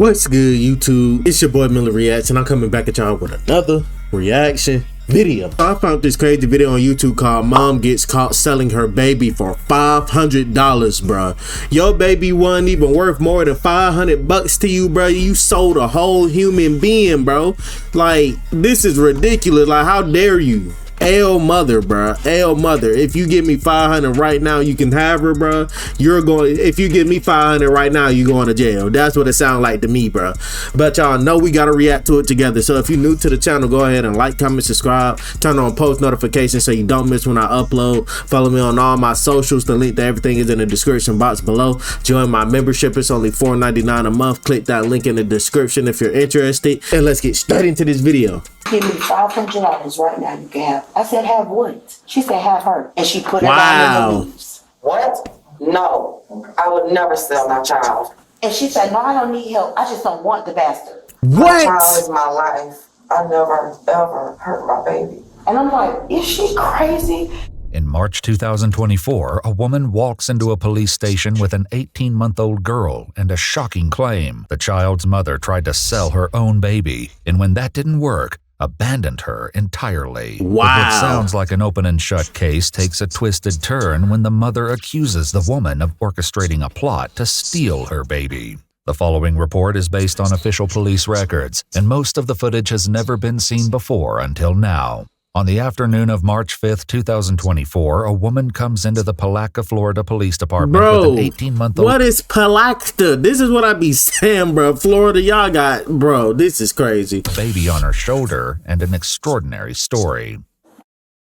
What's good, YouTube? It's your boy MillyReacts, and I'm coming back at y'all with another reaction video. I found this crazy video on YouTube called Mom Gets Caught Selling Her Baby for $500, bruh. Your baby wasn't even worth more than 500 bucks to you, bro. You sold a whole human being, bro. Like, this is ridiculous. Like, how dare you? L mother, bro. L mother. If you give me 500 right now, you can have her, bro. You're going. If you give me 500 right now, you going to jail. That's what it sounds like to me, bro. But y'all know we gotta react to it together. So if you're new to the channel, go ahead and like, comment, subscribe, turn on post notifications so you don't miss when I upload. Follow me on all my socials. The link to everything is in the description box below. Join my membership. It's only $4.99 a month. Click that link in the description if you're interested. And let's get straight into this video. Give me $500 right now. You can have. I said, have what? She said, have her. And she put it wow. on in the leaves. What? No, I would never sell my child. And she said, no, I don't need help. I just don't want the bastard. What? My child is my life. I never, ever hurt my baby. And I'm like, is she crazy? In March 2024, a woman walks into a police station with an 18-month-old girl and a shocking claim. The child's mother tried to sell her own baby, and when that didn't work, abandoned her entirely. Wow. But what sounds like an open and shut case takes a twisted turn when the mother accuses the woman of orchestrating a plot to steal her baby. The following report is based on official police records, and most of the footage has never been seen before until now. On the afternoon of March 5th, 2024, a woman comes into the Palatka, Florida Police Department with an 18-month-old... What is Palatka? This is what I be saying, bro. Florida, y'all got... Bro, this is crazy. ...baby on her shoulder and an extraordinary story.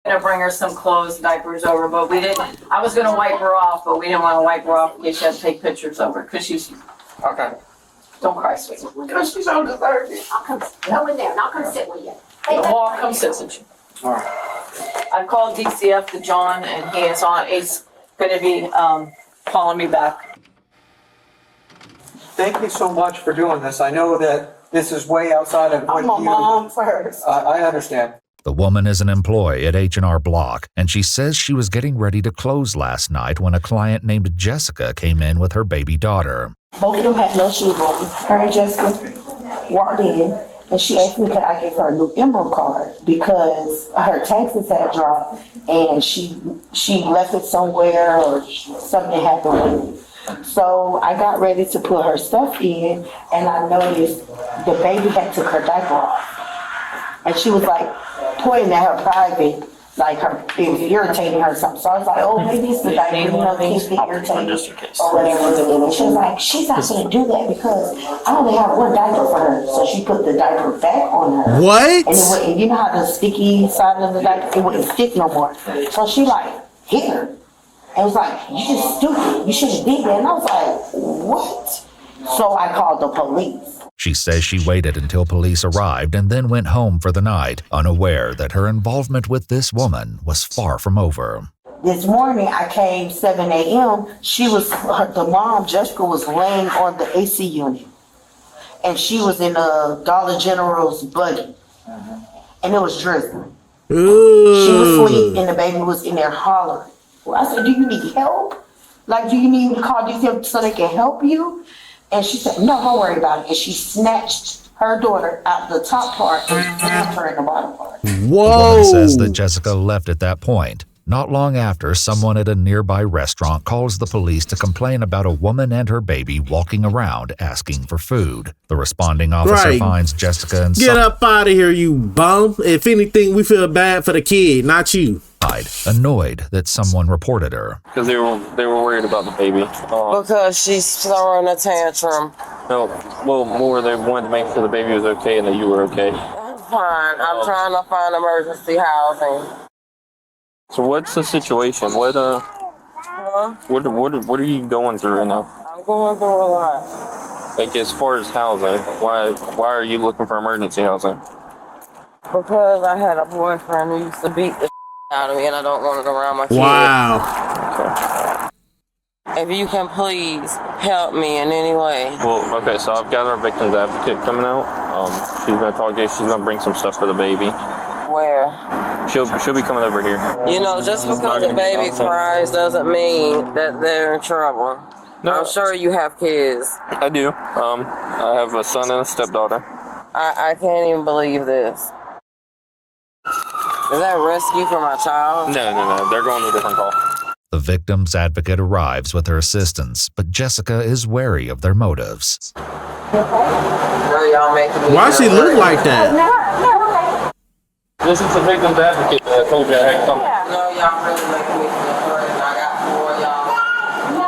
To bring her some clothes, diapers over, but we didn't. I was going to wipe her off, but we didn't want to wipe her off in case she had to take pictures of her, because she's... Okay. Don't cry, sweetie. Because she's so deserving. I'll come go in there and I'll come sit with you. Well, come sit with you. All right. I called DCF to John, and he is on. He's going to be calling me back. Thank you so much for doing this. I know that this is way outside of what I'm a mom first. I understand. The woman is an employee at H&R Block, and she says she was getting ready to close last night when a client named Jessica came in with her baby daughter. Both of them had no shoes on. Her and Jessica walked in, and she asked me could I give her a new Emerald card because her taxes had dropped, and she left it somewhere or something happened with it. So I got ready to put her stuff in, and I noticed the baby had took her diaper off. And she was like pointing at her private, like it was irritating her or something. So I was like, oh, maybe it's the diaper, you know, kids get irritated or whatever. And she was like, she's not going to do that because I only have one diaper for her. So she put the diaper back on her. What? And it wouldn't, you know how the sticky side of the diaper, it wouldn't stick no more. So she like hit her. And it was like, you just stupid. You should have did that. And I was like, what? So I called the police. She says she waited until police arrived and then went home for the night, unaware that her involvement with this woman was far from over. This morning I came 7 a.m. The mom, Jessica, was laying on the AC unit. And she was in a Dollar General's buggy. And it was drizzling. Ooh. She was asleep and the baby was in there hollering. Well, I said, do you need help? Like, do you need me to call DCF so they can help you? And she said, no, don't worry about it. And she snatched her daughter out the top part and grabbed her in the bottom part. Whoa. The woman says that Jessica left at that point. Not long after, someone at a nearby restaurant calls the police to complain about a woman and her baby walking around asking for food. The responding officer finds Jessica and get up out of here, you bum. If anything, we feel bad for the kid, not you. Annoyed that someone reported her. Because they were worried about the baby. Because she's throwing a tantrum. No, well, more they wanted to make sure the baby was okay and that you were okay. I'm fine. I'm trying to find emergency housing. So what's the situation? What are you going through right now? I'm going through a lot. Like as far as housing, why are you looking for emergency housing? Because I had a boyfriend who used to beat the out of me and I don't want it around my kids. Wow. Okay. If you can please help me in any way. Well, okay, so I've got our victim's advocate coming out. She's gonna talk to you. She's gonna bring some stuff for the baby. Where? She'll be coming over here. You know, just because the baby cries doesn't mean that they're in trouble. I'm sure you have kids. I do. I have a son and a stepdaughter. I can't even believe this. Is that rescue for my child? No. They're going to a different call. The victim's advocate arrives with her assistants, but Jessica is wary of their motives. Really, y'all making me Why she feel look worried. like that? This is the victim's advocate that I told you I had come. No, y'all really making me feel worried. I got 4 y'all. No,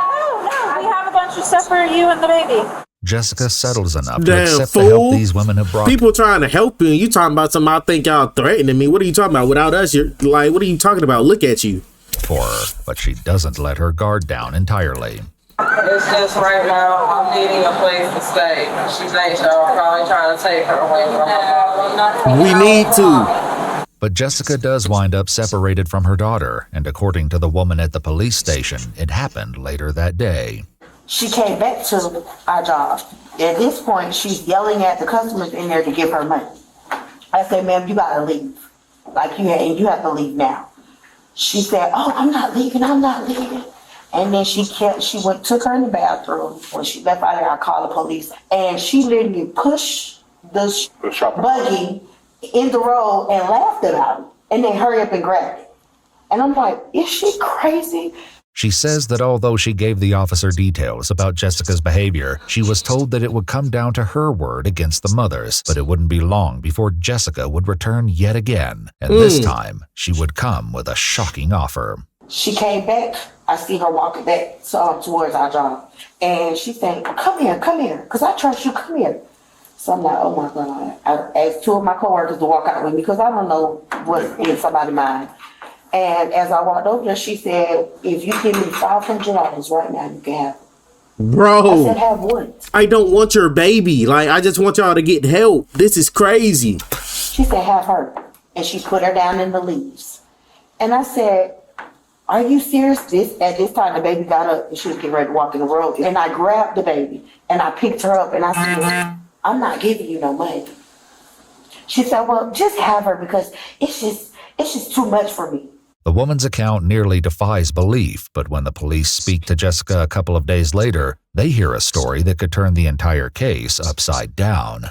we have a bunch of stuff for you and the baby. Jessica settles enough to Damn accept the help fool. these women have brought People trying to help you, and you talking about something. I think y'all threatening me. What are you talking about? Without us, you're like, what are you talking about? Look at you. for her, but she doesn't let her guard down entirely. It's just right now, I'm needing a place to stay. She thinks y'all are probably trying to take her away from her. We need to. But Jessica does wind up separated from her daughter, and according to the woman at the police station, it happened later that day. She came back to our job. At this point, she's yelling at the customers in there to give her money. I said, ma'am, you gotta leave. Like you have to leave now. She said, oh, I'm not leaving. And then took her in the bathroom. When she left out there, I called the police. And she literally pushed the buggy in the road and laughed about it. And then hurry up and grabbed it. And I'm like, is she crazy? She says that although she gave the officer details about Jessica's behavior, she was told that it would come down to her word against the mother's, but it wouldn't be long before Jessica would return yet again. And this time, she would come with a shocking offer. She came back. I see her walking back towards our job. And she said, come here, because I trust you, come here. So I'm like, oh my God. I asked 2 of my coworkers to walk out with me because I don't know what's in somebody's mind. And as I walked over there, she said, if you give me $500 right now, you can have it. Bro, I said, have what? I don't want your baby. Like, I just want y'all to get help. This is crazy. She said, have her. And she put her down in the leaves. And I said, are you serious? At this time, the baby got up and she was getting ready to walk in the road. And I grabbed the baby and I picked her up and I said, I'm not giving you no money. She said, well, just have her because it's just too much for me. The woman's account nearly defies belief, but when the police speak to Jessica a couple of days later, they hear a story that could turn the entire case upside down.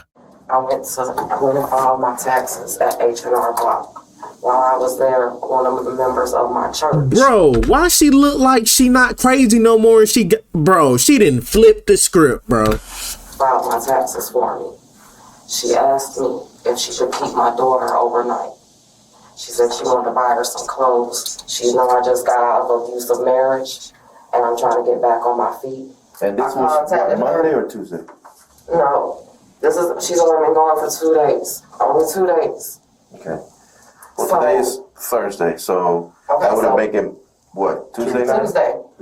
I went and filed my taxes at H&R Block. While I was there, one of the members of my church. Bro, why she look like she not crazy no more? And she didn't flip the script, bro. Filed my taxes for me. She asked me if she could keep my daughter overnight. She said she wanted to buy her some clothes. She know I just got out of abusive marriage, and I'm trying to get back on my feet. And this was Monday or Tuesday? No, she's only been gone for 2 days. Only 2 days. Okay. Well, today is Thursday, so Okay, that would have make it, what, Tuesday night?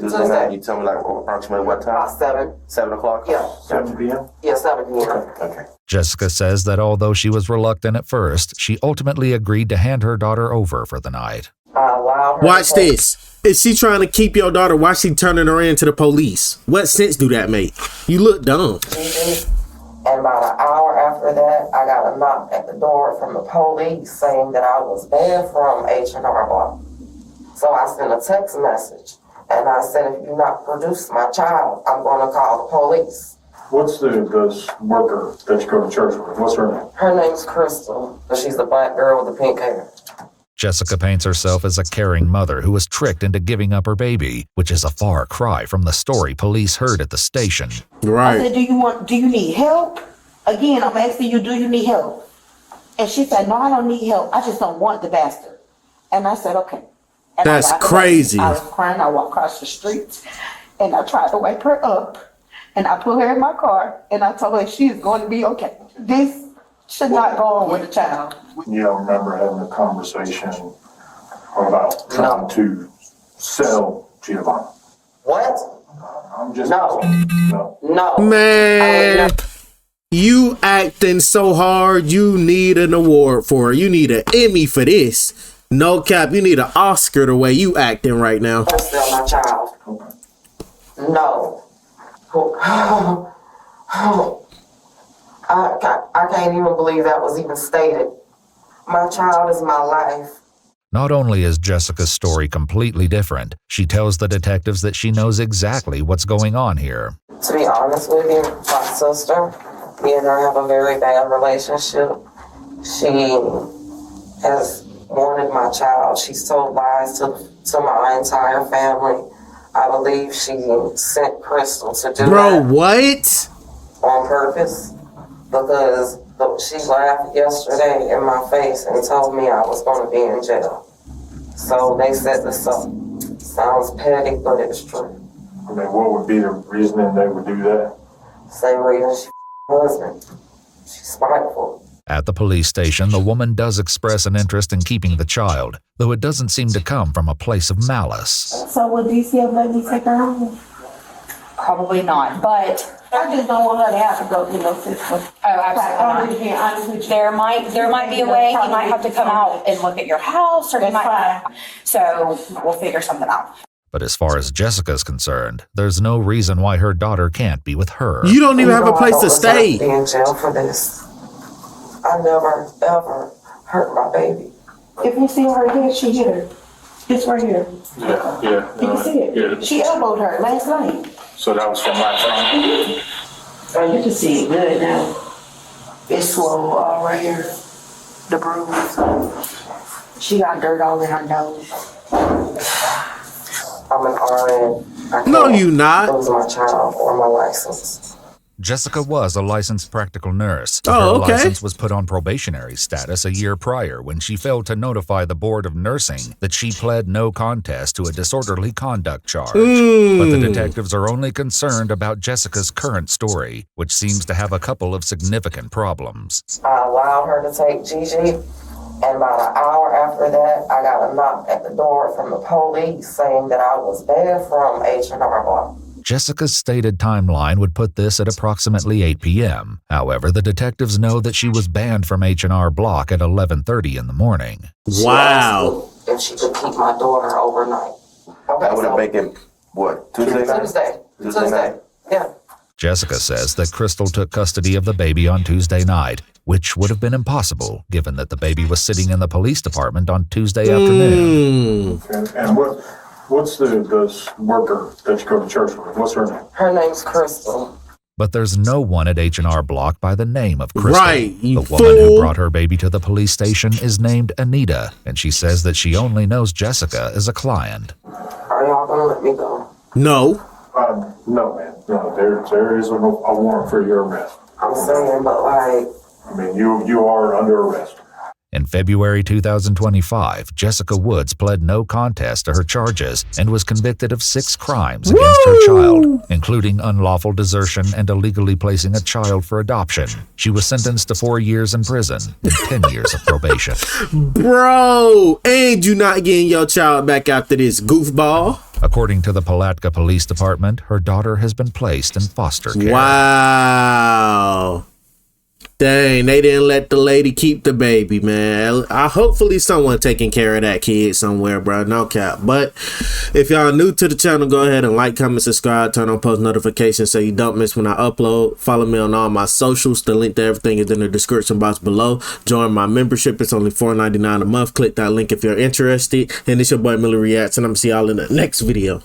Tuesday night. You tell me like approximately what time? About 7. 7 o'clock? Yeah. 7 p.m.? Yeah, 7 p.m. Okay. Jessica says that although she was reluctant at first, she ultimately agreed to hand her daughter over for the night. I allowed her Watch to take- this. Is she trying to keep your daughter? Why she turning her in to the police? What sense do that make? You look dumb. And about an hour after that, I got a knock at the door from the police saying that I was banned from H&R Block. So I sent a text message, and I said, if you not produce my child, I'm going to call the police. What's this worker that you go to church with? What's her name? Her name's Crystal, but she's a black girl with the pink hair. Jessica paints herself as a caring mother who was tricked into giving up her baby, which is a far cry from the story police heard at the station. I Right. said, do you need help? Again, I'm asking you, do you need help? And she said, no, I don't need help. I just don't want the bastard. And I said, okay. And That's I got crazy. I was crying. I walked across the street and I tried to wake her up. And I put her in my car and I told her she is going to be okay. This should not go on with a child. You don't remember having a conversation about trying to sell Giovanni? What? I'm just No. No. Man, you acting so hard. You need an award for it. You need an Emmy for this. No cap. You need an Oscar the way you acting right now. Don't sell my child. No. I can't even believe that was even stated. My child is my life. Not only is Jessica's story completely different, she tells the detectives that she knows exactly what's going on here. To be honest with you, my sister, me and her have a very bad relationship. She has wanted my child. She's told lies to my entire family. I believe she sent Crystal to do that. What? On purpose, because she laughed yesterday in my face and told me I was going to be in jail. So they set this up. Sounds petty, but it's true. I mean, what would be the reasoning they would do that? Same reason she husband. She's spiteful. At the police station, the woman does express an interest in keeping the child, though it doesn't seem to come from a place of malice. So would DCF let me take her home? Probably not, but I just don't want her to have to go through no system. absolutely not. There might be a way. He might have to come out and look at your house, or he might. So we'll figure something out. But as far as Jessica's concerned, there's no reason why her daughter can't be with her. You don't even have a place to stay. I be in jail for this. I never ever hurt my baby. If you see her here, she hit her. It's right here. Yeah. Can you see it? Yeah. She elbowed her last night. So that was from last night? Oh, you can see it good now. It's swole all right here. The bruise. She got dirt all in her nose. I'm an RN. No, you not. Lose my child or my license. Jessica was a licensed practical nurse. Oh, Her okay. license was put on probationary status a year prior when she failed to notify the Board of Nursing that she pled no contest to a disorderly conduct charge. But the detectives are only concerned about Jessica's current story, which seems to have a couple of significant problems. I allowed her to take Gigi, and about an hour after that, I got a knock at the door from the police saying that I was banned from H&R Block. Jessica's stated timeline would put this at approximately 8 p.m. However, the detectives know that she was banned from H&R Block at 11:30 in the morning. Wow. If she could keep my daughter overnight. Okay, That would have make it, what, Tuesday night? Tuesday night? Yeah. Jessica says that Crystal took custody of the baby on Tuesday night, which would have been impossible given that the baby was sitting in the police department on Tuesday afternoon. And what's the worker that you go to church with? What's her name? Her name's Crystal. But there's no one at H&R Block by the name of Crystal. Right, you The woman who fool. brought her baby to the police station is named Anita, and she says that she only knows Jessica as a client. Are y'all gonna let me go? No. No, man. No, there is a warrant for your arrest. I'm saying, but like, I mean, you are under arrest. In February 2025, Jessica Woods pled no contest to her charges and was convicted of 6 crimes against her child, including unlawful desertion and illegally placing a child for adoption. She was sentenced to 4 years in prison and 10 years of probation. Bro, and you not getting your child back after this goofball? According to the Palatka Police Department, her daughter has been placed in foster care. Wow. Dang, they didn't let the lady keep the baby, man. Hopefully someone taking care of that kid somewhere, bro. No cap. But if y'all new to the channel, go ahead and like, comment, subscribe, turn on post notifications so you don't miss when I upload. Follow me on all my socials. The link to everything is in the description box below. Join my membership. It's only $4.99 a month. Click that link if you're interested. And it's your boy MillyReacts, and I'm gonna see y'all in the next video.